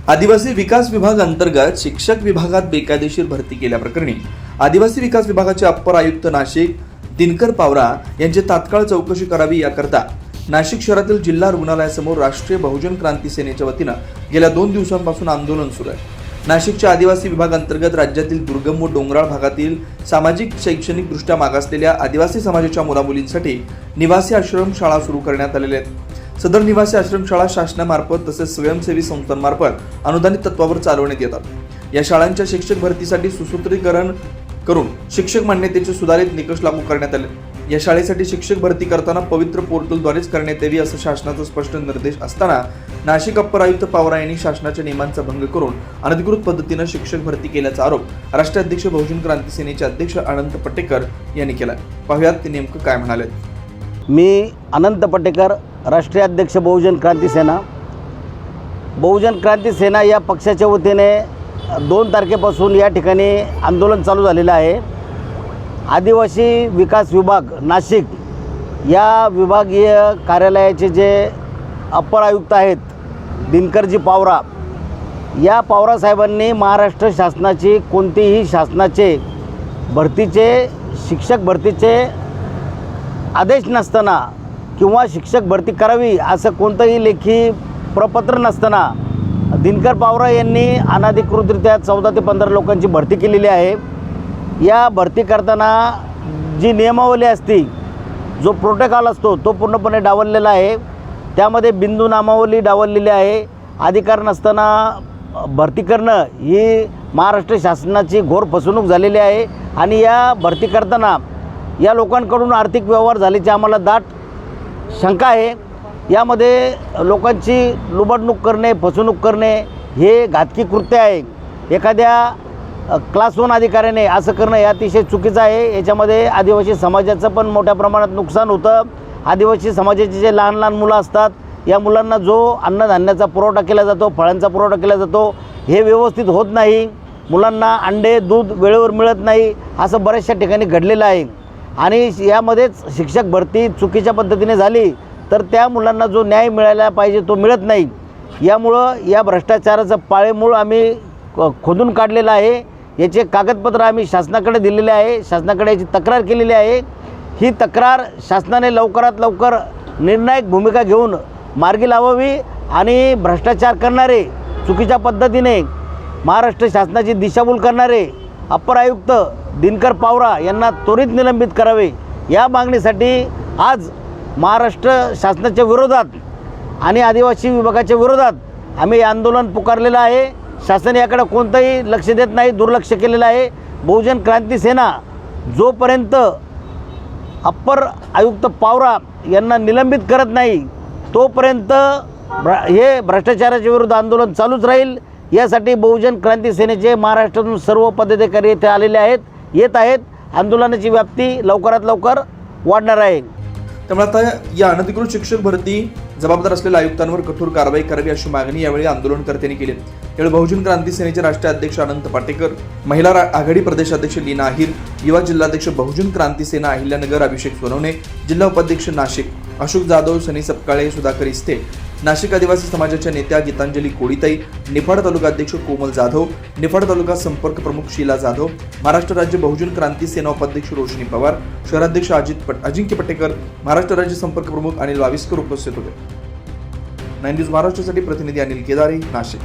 आदिवासी विकास विभाग अंतर्गत शिक्षक विभागात बेकायदेशीर भरती केल्याप्रकरणी आदिवासी विकास विभागाचे अप्पर आयुक्त नाशिक दिनकर पावरा यांची तात्काळ चौकशी करावी याकरता नाशिक शहरातील जिल्हा रुग्णालयासमोर राष्ट्रीय बहुजन क्रांती सेनेच्या वतीनं गेल्या 2 दिवसांपासून आंदोलन सुरू आहे। नाशिकच्या आदिवासी विभाग अंतर्गत राज्यातील दुर्गम व डोंगराळ भागातील सामाजिक शैक्षणिक दृष्ट्या मागासलेल्या आदिवासी समाजाच्या मुलामुलींसाठी निवासी आश्रम शाळा सुरू करण्यात आलेल्या आहेत। सदर निवासी आश्रमशाळा शासनामार्फत तसेच स्वयंसेवी संस्थांमार्फत अनुदानित तत्वावर चालवण्यात येतात। या शाळांच्या शिक्षक भरतीसाठी सुसूत्रीकरण करून शिक्षक मान्यतेचे सुधारित निकष लागू करण्यात आले। या शाळेसाठी शिक्षक भरती करताना पवित्र पोर्टलद्वारेच करण्यात यावी असं शासनाचा स्पष्ट निर्देश असताना नाशिक अप्पर आयुक्त पावरा यांनी शासनाच्या नियमांचा भंग करून अनधिकृत पद्धतीने शिक्षक भरती केल्याचा आरोप राष्ट्रीय अध्यक्ष बहुजन क्रांती सेनेचे अध्यक्ष अनंत पटेकर यांनी केला। पाहुयात ते नेमकं काय म्हणाले। मी अनंत पटेकर, राष्ट्रीय अध्यक्ष बहुजन क्रांती सेना। बहुजन क्रांती सेना या पक्षाच्या वतीने 2 तारखेपासून या ठिकाणी आंदोलन चालू झालेलं आहे। आदिवासी विकास विभाग नाशिक या विभागीय कार्यालयाचे जे अप्पर आयुक्त आहेत दिनकरजी पावरा, या पावरा साहेबांनी महाराष्ट्र शासनाची कोणतीही शासनाचे भरतीचे शिक्षक भरतीचे आदेश नसताना किंवा शिक्षक भरती करावी असं कोणतंही लेखी प्रपत्र नसताना दिनकर पावरा यांनी अनधिकृतरित्या 14 ते 15 लोकांची भरती केलेली आहे। या भरती करताना जी नियमावली असते, जो प्रोटोकॉल असतो तो पूर्णपणे डावललेला आहे। त्यामध्ये बिंदू नामावली डावललेली आहे। अधिकार नसताना भरती करणं ही महाराष्ट्र शासनाची घोर फसवणूक झालेली आहे आणि या भरती करताना या लोकांकडून आर्थिक व्यवहार झाल्याची आम्हाला दाट शंका आहे। यामध्ये लोकांची लुबाडणूक करणे, फसवणूक करणे हे घातकी कृत्य आहे। एखाद्या क्लास 1 अधिकाऱ्याने असं करणं हे अतिशय चुकीचं आहे। याच्यामध्ये आदिवासी समाजाचं पण मोठ्या प्रमाणात नुकसान होतं। आदिवासी समाजाचे जे लहान लहान मुलं असतात, या मुलांना जो अन्नधान्याचा पुरवठा केला जातो, फळांचा पुरवठा केला जातो, हे व्यवस्थित होत नाही। मुलांना अंडे, दूध वेळेवर मिळत नाही, असं बऱ्याचशा ठिकाणी घडलेलं आहे। आणि यामध्येच शिक्षक भरती चुकीच्या पद्धतीने झाली तर त्या मुलांना जो न्याय मिळायला पाहिजे तो मिळत नाही। यामुळं या भ्रष्टाचाराचं पाळेमूळ आम्ही खोदून काढलेलं आहे। याचे कागदपत्र आम्ही शासनाकडे दिलेले आहे, शासनाकडे याची तक्रार केलेली आहे। ही तक्रार शासनाने लवकरात लवकर निर्णायक भूमिका घेऊन मार्गी लावावी आणि भ्रष्टाचार करणारे, चुकीच्या पद्धतीने महाराष्ट्र शासनाची दिशाभूल करणारे अप्पर आयुक्त दिनकर पावरा यांना त्वरित निलंबित करावे, या मागणीसाठी आज महाराष्ट्र शासनाच्या विरोधात आणि आदिवासी विभागाच्या विरोधात आम्ही आंदोलन पुकारलेलं आहे। शासन याकडे कोणतंही लक्ष देत नाही, दुर्लक्ष केलेलं आहे। बहुजन क्रांती सेना जोपर्यंत अप्पर आयुक्त पावरा यांना निलंबित करत नाही तोपर्यंत हे भ्रष्टाचाराच्या विरुद्ध आंदोलन चालूच राहील। यासाठी बहुजन क्रांती सेनेचे महाराष्ट्रातून सर्व पदाधिकारी येथे आलेले आहेत, येत आहेत। आंदोलनाची व्याप्ती लवकरात लवकर वाढणार आहे। त्यामुळे आता या अनधिकृत शिक्षक भरती जबाबदार असलेल्या आयुक्तांवर कठोर कारवाई करावी अशी मागणी यावेळी आंदोलनकर्त्यांनी केली। यावेळी बहुजन क्रांती सेनेचे राष्ट्रीय अध्यक्ष अनंत पाटेकर, महिला आघाडी प्रदेशाध्यक्ष लीना आहिर, युवा जिल्हाध्यक्ष बहुजन क्रांती सेना अहिल्यानगर अभिषेक सोनवणे, जिल्हा उपाध्यक्ष नाशिक अशोक जाधव, सनी सपकाळे, सुधाकर इस्ते, नाशिक आदिवासी समाजाच्या नेत्या गीतांजली कोळीताई, निफाड तालुका अध्यक्ष कोमल जाधव, निफाड तालुका संपर्क प्रमुख शीला जाधव, महाराष्ट्र राज्य बहुजन क्रांती सेना उपाध्यक्ष रोशनी पवार, शहराध्यक्ष अजिंक्य पटेकर, महाराष्ट्र राज्य संपर्क प्रमुख अनिल वाविस्कर उपस्थित होते। 9 न्यूज महाराष्ट्रासाठी प्रतिनिधी अनिल केदारे, नाशिक।